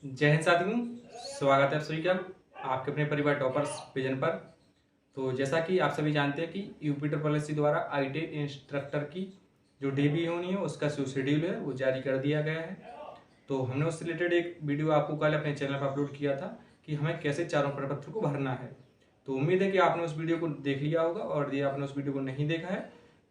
जय हिंद साथियों, स्वागत है आप सभी का आपके अपने परिवार टॉपर्स विजन पर। तो जैसा कि आप सभी जानते हैं कि यूपी ट्रिपल एस सी द्वारा आईटी इंस्ट्रक्टर की जो डीबी होनी है उसका जो शेड्यूल है वो जारी कर दिया गया है। तो हमने उससे रिलेटेड एक वीडियो आपको कल अपने चैनल पर अपलोड किया था कि हमें कैसे चारों प्रपत्र को भरना है। तो उम्मीद है कि आपने उस वीडियो को देख लिया होगा, और यदि आपने उस वीडियो को नहीं देखा है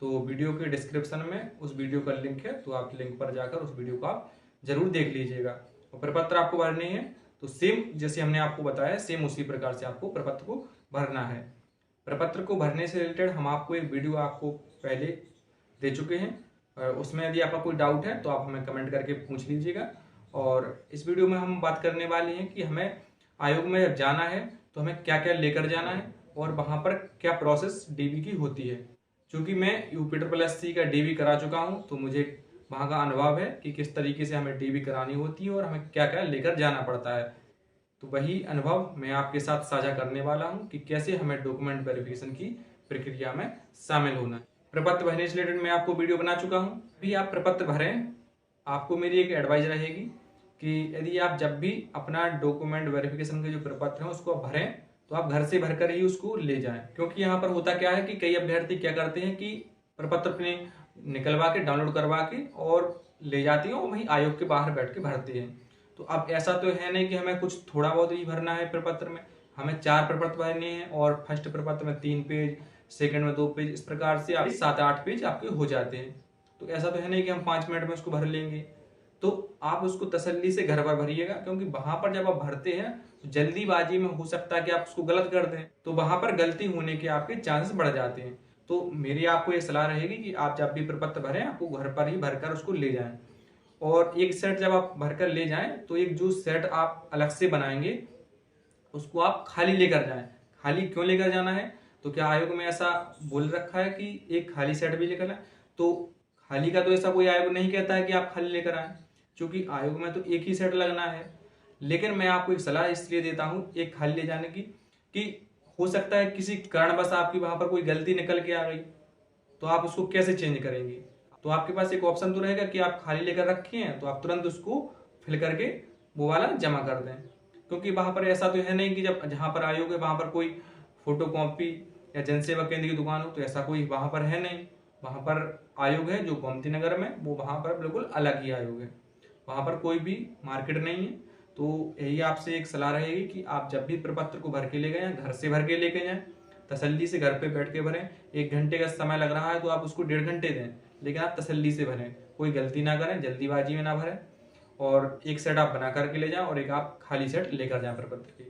तो वीडियो के डिस्क्रिप्शन में उस वीडियो का लिंक है, तो आप लिंक पर जाकर उस वीडियो को आप जरूर देख लीजिएगा। और प्रपत्र आपको भरने हैं तो सेम जैसे हमने आपको बताया सेम उसी प्रकार से आपको प्रपत्र को भरना है। प्रपत्र को भरने से रिलेटेड हम आपको एक वीडियो आपको पहले दे चुके हैं। उसमें यदि आपका कोई डाउट है तो आप हमें कमेंट करके पूछ लीजिएगा। और इस वीडियो में हम बात करने वाले हैं कि हमें आयोग में जब जाना है तो हमें क्या क्या लेकर जाना है और वहाँ पर क्या प्रोसेस डीबी की होती है। क्योंकि मैं यूपी ट्रिपल एस सी का डीबी करा चुका हूँ तो मुझे वहाँ का अनुभव है कि किस तरीके से हमें डीबी करानी होती है और हमें क्या क्या लेकर जाना पड़ता है। तो वही अनुभव मैं आपके साथ साझा करने वाला हूँ कि कैसे हमें डॉक्यूमेंट वेरिफिकेशन की प्रक्रिया में शामिल होना है। प्रपत्र भरने से रिलेटेड मैं आपको वीडियो बना चुका हूँ। भी आप प्रपत्र भरें, आपको मेरी एक एडवाइस रहेगी कि यदि आप जब भी अपना डॉक्यूमेंट वेरिफिकेशन के जो प्रपत्र हैं उसको भरें तो आप घर से भरकर ही उसको ले जाएं। क्योंकि यहाँ पर होता क्या है कि कई अभ्यर्थी क्या करते हैं कि प्रपत्र अपने निकलवा के डाउनलोड करवा के और ले जाती हैं और वहीं आयोग के बाहर बैठ के भरते हैं। तो अब ऐसा तो है नहीं कि हमें कुछ थोड़ा बहुत ही भरना है प्रपत्र में, हमें 4 प्रपत्र भरने हैं और फर्स्ट प्रपत्र में 3 पेज, सेकंड में 2 पेज, इस प्रकार से आप 7-8 पेज आपके हो जाते हैं। तो ऐसा तो है नहीं कि हम 5 मिनट में उसको भर लेंगे। तो आप उसको तसल्ली से घर पर भरिएगा, क्योंकि वहां पर जब आप भरते हैं तो जल्दीबाजी में हो सकता है कि आप उसको गलत कर दें, तो वहां पर गलती होने के आपके चांसेस बढ़ जाते हैं। तो मेरी आपको ये सलाह रहेगी कि आप जब भी प्रपत्र भरें आपको घर पर ही भरकर उसको ले जाएं। और एक सेट जब आप भरकर ले जाएं तो एक जो सेट आप अलग से बनाएंगे उसको आप खाली लेकर जाएं। खाली क्यों लेकर जाना है, तो क्या आयोग में ऐसा बोल रखा है कि एक खाली सेट भी लेकर आए? तो खाली का तो ऐसा कोई आयोग नहीं कहता है कि आप खाली लेकर आए, क्योंकि आयोग में तो एक ही सेट लगना है। लेकिन मैं आपको एक सलाह इसलिए देता हूँ एक खाली ले जाने की कि हो सकता है किसी कारणवश आपकी वहां पर कोई गलती निकल के आ गई, तो आप उसको कैसे चेंज करेंगे? तो आपके पास एक ऑप्शन तो रहेगा कि आप खाली लेकर रखे हैं तो आप तुरंत उसको फिल करके वो वाला जमा कर दें। क्योंकि वहां पर ऐसा तो है नहीं कि जब जहां पर आयोग है वहां पर कोई फोटो कॉपी या जनसेवा केंद्र की दुकान हो, तो ऐसा कोई वहां पर है नहीं। वहां पर आयोग है जो गोमती नगर में, वो वहां पर बिल्कुल अलग ही आयोग है, वहां पर कोई भी मार्केट नहीं है। तो यही आपसे एक सलाह रहेगी कि आप जब भी प्रपत्र को भर के ले गए घर से भर के लेके जाएं, तसल्ली से घर पे बैठ के भरें। 1 घंटे का समय लग रहा है तो आप उसको 1.5 घंटे दें, लेकिन आप तसल्ली से भरें, कोई गलती ना करें, जल्दीबाजी में ना भरें। और एक सेट आप बना करके ले जाएं और एक आप खाली सेट लेकर जाएं प्रपत्र के।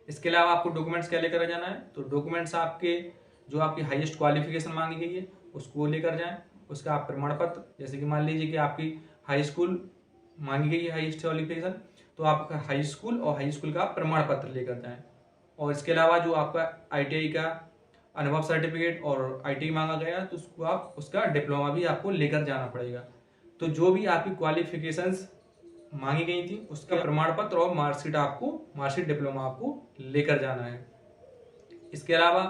इसके अलावा आपको डॉक्यूमेंट्स क्या लेकर जाना है, तो डॉक्यूमेंट्स आपके जो आपकी हाईएस्ट क्वालिफिकेशन मांगी गई है उसको लेकर जाएं। उसका आप प्रमाण पत्र, जैसे कि मान लीजिए कि आपकी हाई स्कूल मांगी गई है हाईएस्ट क्वालिफिकेशन, तो आपका हाई स्कूल और हाई स्कूल का प्रमाण पत्र लेकर जाएं। और इसके अलावा जो आपका आईटीआई का अनुभव सर्टिफिकेट और आईटीआई मांगा गया तो उसको आप उसका डिप्लोमा भी आपको लेकर जाना पड़ेगा। तो जो भी आपकी क्वालिफिकेशंस मांगी गई थी उसका प्रमाण पत्र और मार्कशीट डिप्लोमा आपको लेकर जाना है। इसके अलावा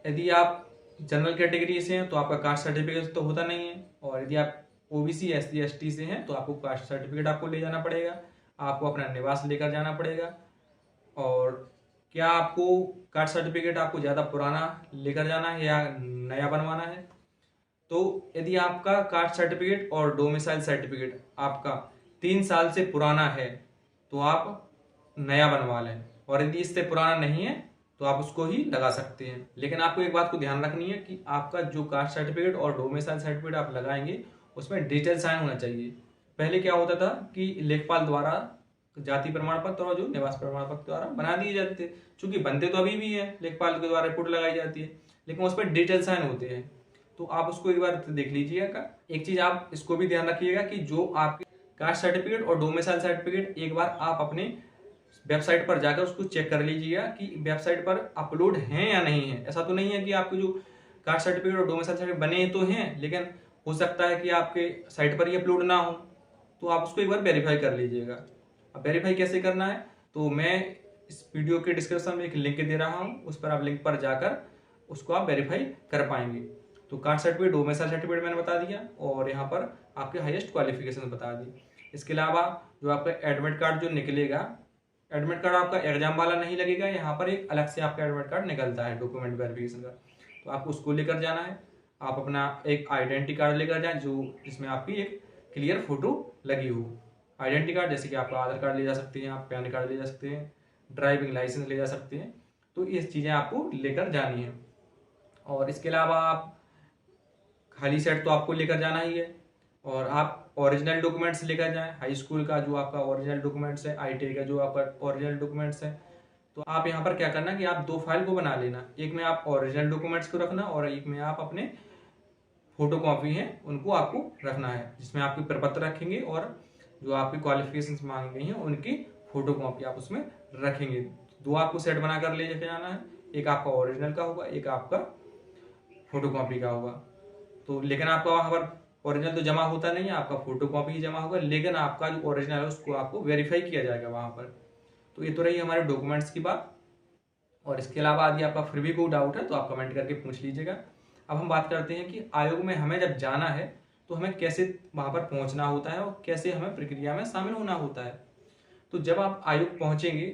यदि आप जनरल कैटेगरी से हैं तो आपका कास्ट सर्टिफिकेट तो होता नहीं है, और यदि आप ओबीसी एससी एसटी से हैं तो आपको कास्ट सर्टिफिकेट आपको ले जाना पड़ेगा, आपको अपना निवास लेकर जाना पड़ेगा। और क्या आपको कास्ट सर्टिफिकेट आपको ज़्यादा पुराना लेकर जाना है या नया बनवाना है? तो यदि आपका कास्ट सर्टिफिकेट और डोमिसाइल सर्टिफिकेट आपका 3 साल से पुराना है तो आप नया बनवा लें, और यदि इससे पुराना नहीं है तो आप उसको ही लगा सकते हैं। लेकिन आपको एक बात को ध्यान रखनी है कि आपका जो कास्ट सर्टिफिकेट और डोमिसाइल सर्टिफिकेट आप लगाएंगे उसमें डिजिटल साइन होना चाहिए। पहले क्या होता था कि लेखपाल द्वारा जाति प्रमाण पत्र और जो निवास प्रमाण पत्र द्वारा बना दिए जाते थे, चूंकि बनते तो अभी भी है, लेखपाल के द्वारा रिपोर्ट लगाई जाती है, लेकिन उस पर डिजिटल साइन होते हैं। तो आप उसको एक बार देख लीजिएगा। एक चीज आप इसको भी ध्यान रखिएगा कि जो आपके कास्ट सर्टिफिकेट और डोमिसाइल सर्टिफिकेट एक बार आप अपने वेबसाइट पर जाकर उसको चेक कर लीजिएगा कि वेबसाइट पर अपलोड हैं या नहीं है। ऐसा तो नहीं है कि आपके जो कास्ट सर्टिफिकेट और डोमिसाइल सर्टिफिकेट बने तो हैं, लेकिन हो सकता है कि आपके साइट पर ही अपलोड ना हो, तो आप उसको एक बार वेरीफाई कर लीजिएगा। अब वेरीफाई कैसे करना है, तो मैं इस वीडियो के डिस्क्रिप्शन में एक लिंक दे रहा हूँ, उस पर आप लिंक पर जाकर उसको आप वेरीफाई कर पाएंगे। तो कास्ट सर्टिफिकेट डोमिसाइल सर्टिफिकेट मैंने बता दिया और यहाँ पर आपके हाईएस्ट क्वालिफिकेशन बता दी। इसके अलावा जो आपका एडमिट कार्ड जो निकलेगा, एडमिट कार्ड आपका एग्जाम वाला नहीं लगेगा, यहाँ पर एक अलग से आपका एडमिट कार्ड निकलता है डॉक्यूमेंट वेरिफिकेशन का, तो आपको उसको लेकर जाना है। आप अपना एक आइडेंटिटी कार्ड लेकर जाएं जो जिसमें आपकी एक क्लियर फोटो लगी हो। आइडेंटिटी कार्ड जैसे कि आपका आधार कार्ड ले जा सकते हैं, आप पैन कार्ड ले जा सकते हैं, ड्राइविंग लाइसेंस ले जा सकते हैं, तो ये चीज़ें आपको लेकर जानी है। और इसके अलावा आप खाली सेट तो आपको लेकर जाना ही है, और आप ओरिजिनल डॉक्यूमेंट्स लेकर जाएं। हाई स्कूल का जो आपका ओरिजिनल डॉक्यूमेंट्स है, ITI का जो आपका ओरिजिनल डॉक्यूमेंट्स है, तो आप यहाँ पर क्या करना कि आप 2 फाइल को बना लेना, एक में आप ओरिजिनल डॉक्यूमेंट्स को रखना और एक में आप अपने फोटो कॉपी हैं उनको आपको रखना है, जिसमें आपके प्रपत्र रखेंगे और जो आपकी क्वालिफिकेशन मांगी गई हैं उनकी फोटो कॉपी आप उसमें रखेंगे। 2 आपको सेट बनाकर ले जाना है, एक आपका ओरिजिनल का होगा, एक आपका फोटो कॉपी का होगा। तो लेकिन आपका वहाँ पर ओरिजिनल तो जमा होता नहीं है, आपका फोटो कॉपी ही जमा होगा, लेकिन आपका जो ओरिजिनल है उसको आपको वेरीफाई किया जाएगा वहाँ पर। तो ये तो रही हमारे डॉक्यूमेंट्स की बात। और इसके अलावा यदि आपका फिर भी कोई डाउट है तो आप कमेंट करके पूछ लीजिएगा। अब हम बात करते हैं कि आयोग में हमें जब जाना है तो हमें कैसे वहाँ पर पहुँचना होता है और कैसे हमें प्रक्रिया में शामिल होना होता है। तो जब आप आयोग पहुँचेंगे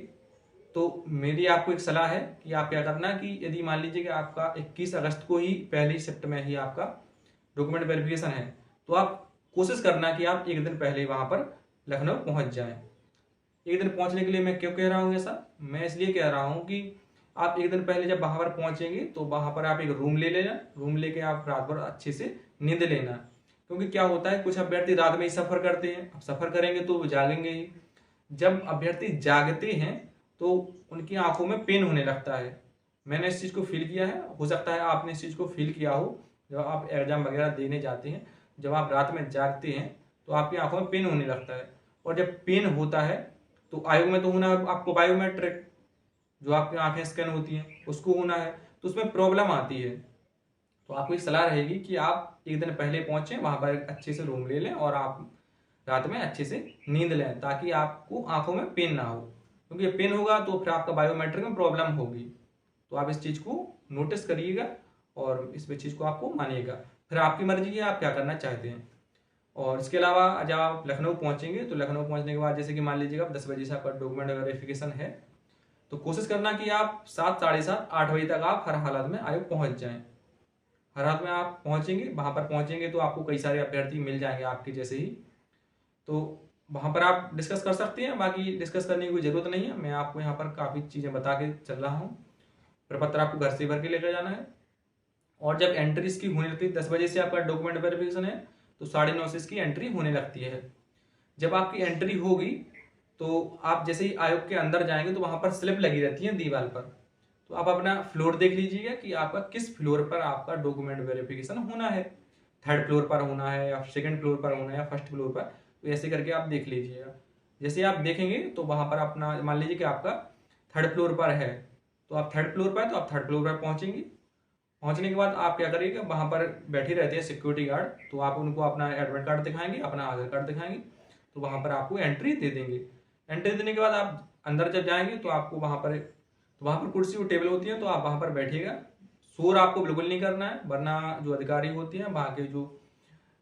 तो मेरी आपको एक सलाह है कि आप क्या करना कि यदि मान लीजिए कि आपका 21 अगस्त को ही पहली शिफ्ट में ही आपका डॉक्यूमेंट वेरिफिकेशन है, तो आप कोशिश करना कि आप एक दिन पहले वहाँ पर लखनऊ पहुँच जाएं। एक दिन पहुँचने के लिए मैं क्यों कह रहा हूँ ऐसा, मैं इसलिए कह रहा हूँ कि आप एक दिन पहले जब वहाँ पर पहुँचेंगे तो वहाँ पर आप एक रूम ले लेना, रूम लेके आप रात भर अच्छे से नींद लेना। क्योंकि क्या होता है कुछ अभ्यर्थी रात में ही सफ़र करते हैं, अब सफ़र करेंगे तो वो जागेंगे ही। जब अभ्यर्थी जागते हैं तो उनकी आंखों में पेन होने लगता है। मैंने इस चीज़ को फील किया है, हो सकता है आपने इस चीज़ को फील किया हो। जब आप एग्जाम वगैरह देने जाते हैं, जब आप रात में जागते हैं तो आपकी आंखों में पेन होने लगता है, और जब पेन होता है तो आयोग में तो होना आपको बायोमेट्रिक जो आपकी आंखें स्कैन होती हैं उसको होना है, तो उसमें प्रॉब्लम आती है। तो आपको एक सलाह रहेगी कि आप एक दिन पहले पहुंचें, वहां पर एक अच्छे से रूम ले लें और आप रात में अच्छे से नींद लें, ताकि आपको आंखों में पेन ना हो। क्योंकि पेन होगा तो फिर आपका बायोमेट्रिक में प्रॉब्लम होगी। तो आप इस चीज़ को नोटिस करिएगा और इस चीज़ को आपको मानिएगा, फिर आपकी मर्जी है आप क्या करना चाहते हैं। और इसके अलावा जब आप लखनऊ पहुंचेंगे तो लखनऊ पहुंचने के बाद जैसे कि मान लीजिएगा 10 बजे से आपका डॉक्यूमेंट वेरिफिकेशन है, तो कोशिश करना कि आप 7, साढ़े 7, 8 बजे तक आप हर हालत में आयोग पहुंच जाएं। हर हालत में आप पहुंचेंगे, वहां पर पहुंचेंगे तो आपको कई सारे अभ्यर्थी मिल जाएंगे आपके जैसे ही, तो वहां पर आप डिस्कस कर सकते हैं। बाकी डिस्कस करने की कोई ज़रूरत नहीं है, मैं आपको यहाँ पर काफ़ी चीज़ें बता के चल रहा हूँ। प्रपत्र आपको घर से भर के लेकर जाना है, और जब एंट्री इसकी होने लगती है 10 बजे से आपका डॉक्यूमेंट वेरिफिकेशन है तो 9:30 से इसकी एंट्री होने लगती है। जब आपकी एंट्री होगी तो आप जैसे ही आयोग के अंदर जाएंगे तो वहां पर स्लिप लगी रहती है दीवार पर, तो आप अपना फ्लोर देख लीजिएगा कि आपका किस फ्लोर पर आपका डॉक्यूमेंट वेरिफिकेशन होना है, 3rd फ्लोर पर होना है या 2nd फ्लोर पर होना है या 1st फ्लोर पर, तो ऐसे करके आप देख लीजिएगा। जैसे आप देखेंगे तो वहां पर अपना मान लीजिए कि आपका 3rd फ्लोर पर है, तो आप 3rd फ्लोर पर तो आप 3rd फ्लोर पर पहुंचेंगे। पहुंचने के बाद आप क्या करिएगा, वहां पर बैठे रहते हैं सिक्योरिटी गार्ड, तो आप उनको अपना एडमिट कार्ड दिखाएंगे, अपना आधार कार्ड दिखाएंगे, तो वहां पर आपको एंट्री दे देंगे। एंट्री देने के बाद आप अंदर जब जाएंगे तो आपको वहां पर कुर्सी और टेबल होती है, तो आप वहां पर बैठिएगा। शोर आपको बिल्कुल नहीं करना है, वरना जो अधिकारी होते हैं वहां के जो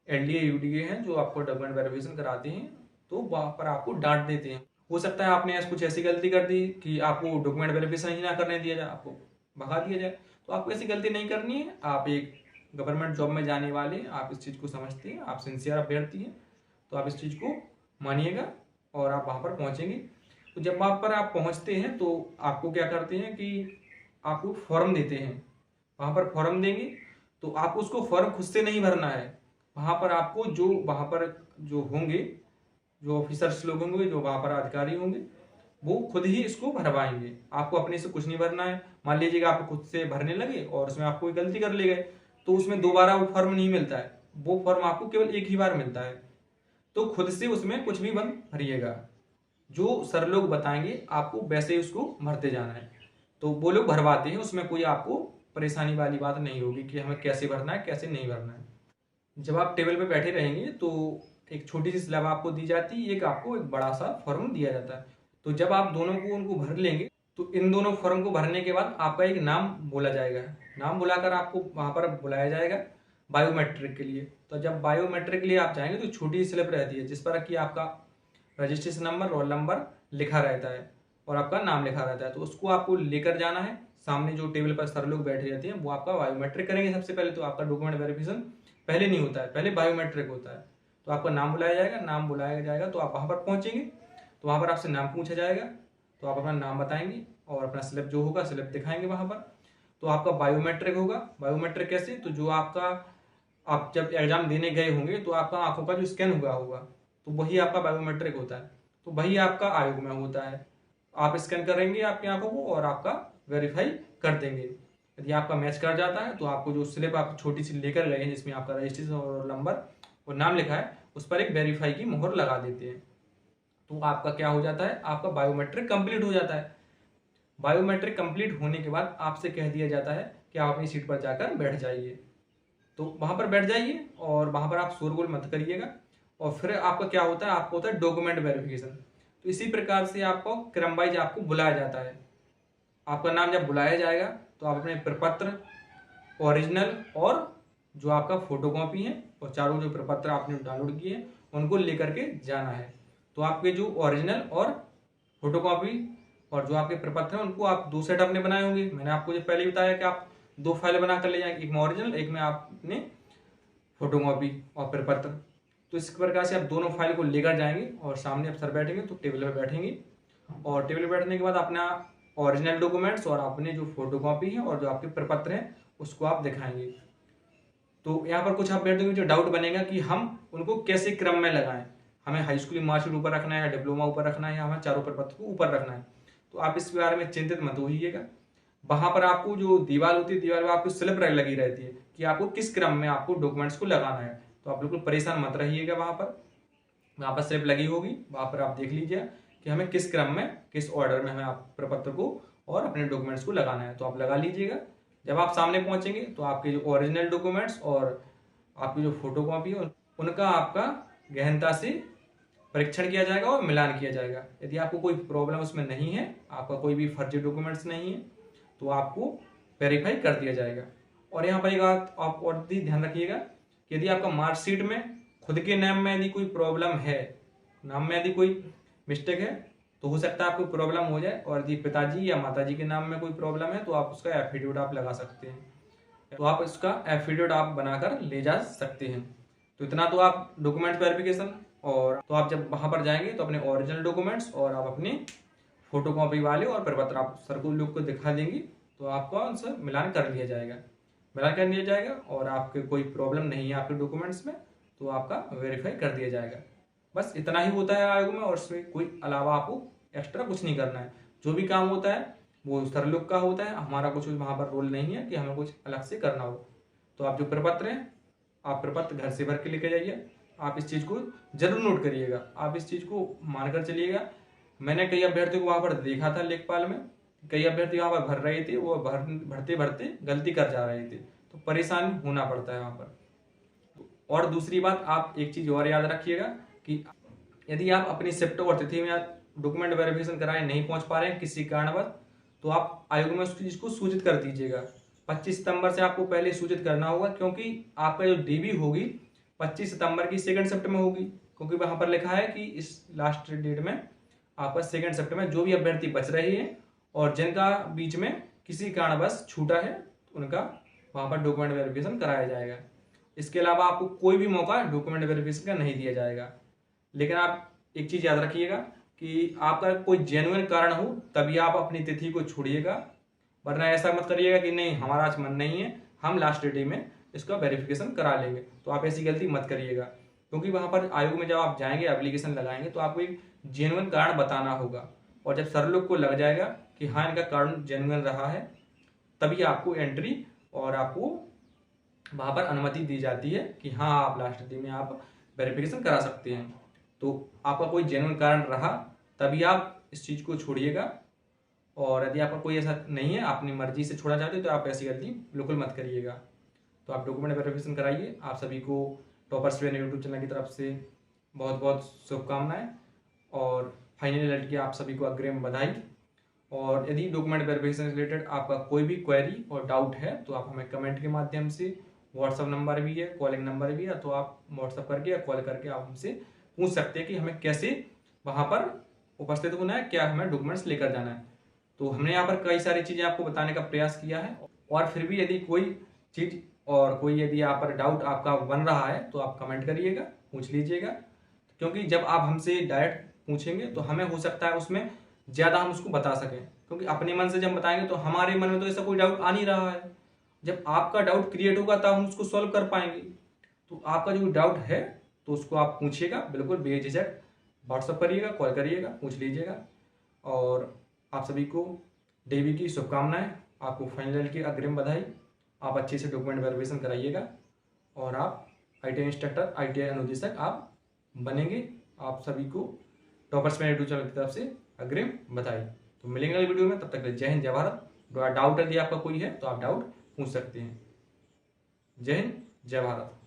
LDA UDA हैं जो आपको डॉक्यूमेंट वेरिफिकेशन कराते हैं, तो वहां पर आपको डांट देते हैं। हो सकता है आपने कुछ ऐसी गलती कर दी कि आपको डॉक्यूमेंट वेरिफिकेशन ही ना करने दिया जाए, आपको भगा दिया जाए, तो आपको ऐसी गलती नहीं करनी है। आप एक गवर्नमेंट जॉब में जाने वाले, आप इस चीज़ को समझते हैं, आप सिंसियर अभ्यर्थी हैं, तो आप इस चीज़ को मानिएगा और आप वहाँ पर पहुँचेंगे। तो जब वहाँ पर आप पहुँचते हैं तो आपको क्या करते हैं कि आपको फॉर्म देते हैं, वहाँ पर फॉर्म देंगे, तो आपको उसको फॉर्म खुद से नहीं भरना है। वहाँ पर आपको वहाँ पर जो होंगे, जो ऑफिसर्स लोग होंगे, जो वहाँ पर अधिकारी होंगे, वो खुद ही इसको भरवाएंगे। आपको अपने से कुछ नहीं भरना है। मान लीजिएगा आप खुद से भरने लगे और उसमें आप कोई गलती कर ले गए, तो उसमें दोबारा वो फॉर्म नहीं मिलता है, वो फॉर्म आपको केवल एक ही बार मिलता है। तो खुद से उसमें कुछ भी मत भरिएगा, जो सर लोग बताएंगे आपको वैसे ही उसको भरते जाना है। तो वो लोग भरवाते हैं, उसमें कोई आपको परेशानी वाली बात नहीं होगी कि हमें कैसे भरना है कैसे नहीं भरना है। जब आप टेबल पे बैठे रहेंगे तो एक छोटी सी स्लैब आपको दी जाती है, एक आपको एक बड़ा सा फॉर्म दिया जाता है। तो जब आप दोनों को उनको भर लेंगे तो इन दोनों फॉर्म को भरने के बाद आपका एक नाम बोला जाएगा, नाम बुलाकर आपको वहाँ पर बुलाया जाएगा। बायोमेट्रिक के लिए। तो जब बायोमेट्रिक के लिए आप जाएंगे तो छोटी सी स्लिप रहती है जिस पर कि आपका रजिस्ट्रेशन नंबर, रोल नंबर लिखा रहता है और आपका नाम लिखा रहता है। तो उसको आपको लेकर जाना है। सामने जो टेबल पर सर लोग बैठे रहते हैं वो आपका बायोमेट्रिक करेंगे सबसे पहले। तो आपका डॉक्यूमेंट वेरिफिकेशन पहले नहीं होता है, पहले बायोमेट्रिक होता है। तो आपका नाम बुलाया जाएगा, नाम बुलाया जाएगा तो आप वहाँ पर पहुँचेंगे तो वहाँ पर आपसे नाम पूछा जाएगा। तो आप अपना नाम बताएंगे और अपना स्लिप जो होगा स्लिप दिखाएंगे वहाँ पर। तो आपका बायोमेट्रिक होगा। बायोमेट्रिक कैसे? तो जो आपका आप जब एग्जाम देने गए होंगे तो आपका आंखों का जो स्कैन हुआ होगा तो वही आपका बायोमेट्रिक होता है। तो वही आपका आयोग में होता है। आप स्कैन करेंगे आपकी आंखों को और आपका वेरीफाई कर देंगे। यदि आपका मैच कर जाता है तो आपको जो स्लिप आप छोटी सी लेकर गए हैं जिसमें आपका रजिस्ट्रेशन और नंबर और नाम लिखा है उस पर एक वेरीफाई की मोहर लगा देते हैं। तो आपका क्या हो जाता है? आपका बायोमेट्रिक कंप्लीट हो जाता है। बायोमेट्रिक कंप्लीट होने के बाद आपसे कह दिया जाता है कि आप अपनी सीट पर जाकर बैठ जाइए। तो वहां पर बैठ जाइए और वहां पर आप शोरगुल मत करिएगा। और फिर आपका क्या होता है? आपको होता है डॉक्यूमेंट वेरिफिकेशन। तो इसी प्रकार से आपको क्रम वाइज आपको बुलाया जाता है। आपका नाम जब बुलाया जाएगा तो आप अपने प्रपत्र, ओरिजिनल और जो आपका फोटोकॉपी है और चारों जो प्रपत्र आपने डाउनलोड किए हैं उनको लेकर के जाना है। तो आपके जो ओरिजिनल और फोटोकॉपी और जो आपके प्रपत्र हैं उनको आप 2 सेट अपने बनाए होंगे। मैंने आपको जो पहले बताया कि आप 2 फाइल बना कर ले जाएंगे, एक में ओरिजिनल, एक में आपने फोटोकॉपी और प्रपत्र। तो इस प्रकार से आप दोनों फाइल को लेकर जाएंगे और सामने आप सर बैठेंगे तो टेबल पर बैठेंगे और टेबल पर बैठने के बाद अपना ओरिजिनल डॉक्यूमेंट्स और अपने जो फोटोकॉपी है और जो आपके प्रपत्र हैं उसको आप दिखाएंगे। तो यहाँ पर कुछ अभ्यर्थियों को जो डाउट बनेगा कि हम उनको कैसे क्रम में लगाएं, हमें हाई स्कूल मार्कशीट ऊपर रखना है या डिप्लोमा ऊपर रखना है या हमें चारों प्रपत्र को ऊपर रखना है। तो आप इस बारे में चिंतित मत होइएगा। वहां पर आपको जो दीवार होती है, दीवार पर आपको स्लिप लगी रहती है कि आपको किस क्रम में आपको डॉक्यूमेंट्स को लगाना है। तो आप बिल्कुल परेशान मत रहिएगा। वहां पर स्लिप लगी होगी, वहां पर आप देख लीजिए कि हमें किस क्रम में, किस ऑर्डर में हमें आप प्रपत्र को और अपने डॉक्यूमेंट्स को लगाना है। तो आप लगा लीजिएगा। जब आप सामने पहुंचेंगे तो आपके जो ओरिजिनल डॉक्यूमेंट्स और आपकी जो फोटोकॉपी है उनका आपका गहनता से परीक्षण किया जाएगा और मिलान किया जाएगा। यदि आपको कोई प्रॉब्लम उसमें नहीं है, आपका कोई भी फर्जी डॉक्यूमेंट्स नहीं है, तो आपको वेरीफाई कर दिया जाएगा। और यहाँ पर एक बात आप और भी ध्यान रखिएगा कि यदि आपका मार्कशीट में खुद के नाम में यदि कोई प्रॉब्लम है, नाम में यदि कोई मिस्टेक है तो हो सकता है आपको प्रॉब्लम हो जाए। और यदि पिताजी या माताजी के नाम में कोई प्रॉब्लम है तो आप उसका एफिडेविट आप लगा सकते हैं। तो आप इसका एफिडेविट आप बनाकर ले जा सकते हैं। तो इतना तो आप डॉक्यूमेंट वेरिफिकेशन। और तो आप जब वहां पर जाएंगे तो अपने ओरिजिनल डॉक्यूमेंट्स और आप अपने फोटोकॉपी वाले और प्रपत्र आप सर को लोग को दिखा देंगे तो आपका उनसे मिलान कर लिया जाएगा। मिलान कर लिया जाएगा और आपके कोई प्रॉब्लम नहीं है आपके डॉक्यूमेंट्स में तो आपका वेरीफाई कर दिया जाएगा। बस इतना ही होता है आयोग में और इसमें कोई अलावा आपको एक्स्ट्रा कुछ नहीं करना है। जो भी काम होता है वो सर लोग का होता है, हमारा कुछ वहाँ पर रोल नहीं है कि हमें कुछ अलग से करना हो। तो आप जो प्रपत्र हैं आप प्रपत्र घर से भर के लेके जाइए। आप इस चीज़ को जरूर नोट करिएगा, आप इस चीज़ को मानकर चलिएगा। मैंने कई अभ्यर्थियों को वहाँ पर देखा था लेखपाल में, कई अभ्यर्थी वहाँ पर भर रहे थे, वो भरते भरते गलती कर जा रहे थे तो परेशान होना पड़ता है वहाँ पर। और दूसरी बात आप एक चीज़ और याद रखिएगा कि यदि आप अपनी शिफ्ट और तिथि में डॉक्यूमेंट वेरिफिकेशन कराए नहीं पहुंच पा रहे हैं किसी कारणवश तो आप आयोग में उस चीज़ को सूचित कर दीजिएगा। 25 सितंबर से आपको पहले सूचित करना होगा क्योंकि आपका जो डीबी होगी 25 सितंबर की सेकंड शिफ्ट में होगी, क्योंकि वहां पर लिखा है कि इस लास्ट डेट में आपका सेकंड शिफ्ट में जो भी अभ्यर्थी बच रहे हैं और जिनका बीच में किसी कारणवश छूटा है उनका वहां पर डॉक्यूमेंट वेरिफिकेशन कराया जाएगा। इसके अलावा आपको कोई भी मौका डॉक्यूमेंट वेरिफिकेशन का नहीं दिया जाएगा। लेकिन आप एक चीज़ याद रखिएगा कि आपका कोई जेन्युइन कारण हो तभी आप अपनी तिथि को छोड़िएगा, वरना ऐसा मत करिएगा कि नहीं हमारा आज मन नहीं है, हम लास्ट डे में इसका वेरिफिकेशन करा लेंगे। तो आप ऐसी गलती मत करिएगा, क्योंकि वहाँ पर आयोग में जब आप जाएंगे एप्लीकेशन लगाएंगे तो आपको एक जेन्युइन कारण बताना होगा। और जब सर लोग को लग जाएगा कि हाँ इनका कारण जेन्युइन रहा है तभी आपको एंट्री और आपको वहाँ पर अनुमति दी जाती है कि हाँ आप लास्ट डे में आप वेरिफिकेशन करा सकते हैं। तो आपका कोई जेन्युइन कारण रहा तभी आप इस चीज़ को छोड़िएगा। और यदि आपका कोई ऐसा नहीं है, अपनी मर्जी से छोड़ना चाहते हो तो आप ऐसी गलती बिल्कुल मत करिएगा। तो आप डॉक्यूमेंट वेरिफिकेशन कराइए। आप सभी को टॉपर्स वेन यूट्यूब चैनल की तरफ से बहुत बहुत शुभकामनाएं और फाइनल रिजल्ट की आप सभी को अग्रिम बधाई। और यदि डॉक्यूमेंट वेरिफिकेशन से रिलेटेड आपका कोई भी क्वेरी और डाउट है तो आप हमें कमेंट के माध्यम से व्हाट्सअप नंबर भी है, कॉलिंग नंबर भी है, तो आप व्हाट्सअप करके या कॉल करके आप हमसे पूछ सकते हैं कि हमें कैसे वहाँ पर उपस्थित होना है, क्या हमें डॉक्यूमेंट्स लेकर जाना है। तो हमने यहाँ पर कई सारी चीज़ें आपको बताने का प्रयास किया है, और फिर भी यदि कोई चीज़ और कोई यदि यहाँ पर डाउट आपका बन रहा है तो आप कमेंट करिएगा, पूछ लीजिएगा, क्योंकि जब आप हमसे डायरेक्ट पूछेंगे तो हमें हो सकता है उसमें ज़्यादा हम उसको बता सकें, क्योंकि अपने मन से जब बताएंगे तो हमारे मन में तो ऐसा कोई डाउट आ नहीं रहा है। जब आपका डाउट क्रिएट होगा तब हम उसको सॉल्व कर पाएंगे। तो आपका जो डाउट है तो उसको आप पूछिएगा, बिल्कुल बेझिझक व्हाट्सअप करिएगा, कॉल करिएगा, पूछ लीजिएगा। और आप सभी को डेवी की शुभकामनाएं, आपको फाइनल की अग्रिम बधाई। आप अच्छे से डॉक्यूमेंट वेरिफिकेशन कराइएगा और आप ITI इंस्ट्रक्टर, ITI अनुदेशक आप बनेंगे। आप सभी को टॉपर्स में यूट्यूब चैनल की तरफ से अग्रिम बधाई। तो मिलेंगे अगली वीडियो में, तब तक जय हिंद, जय भारत। डाउट यदि आपका कोई है तो आप डाउट पूछ सकते हैं। जय हिंद, जय भारत।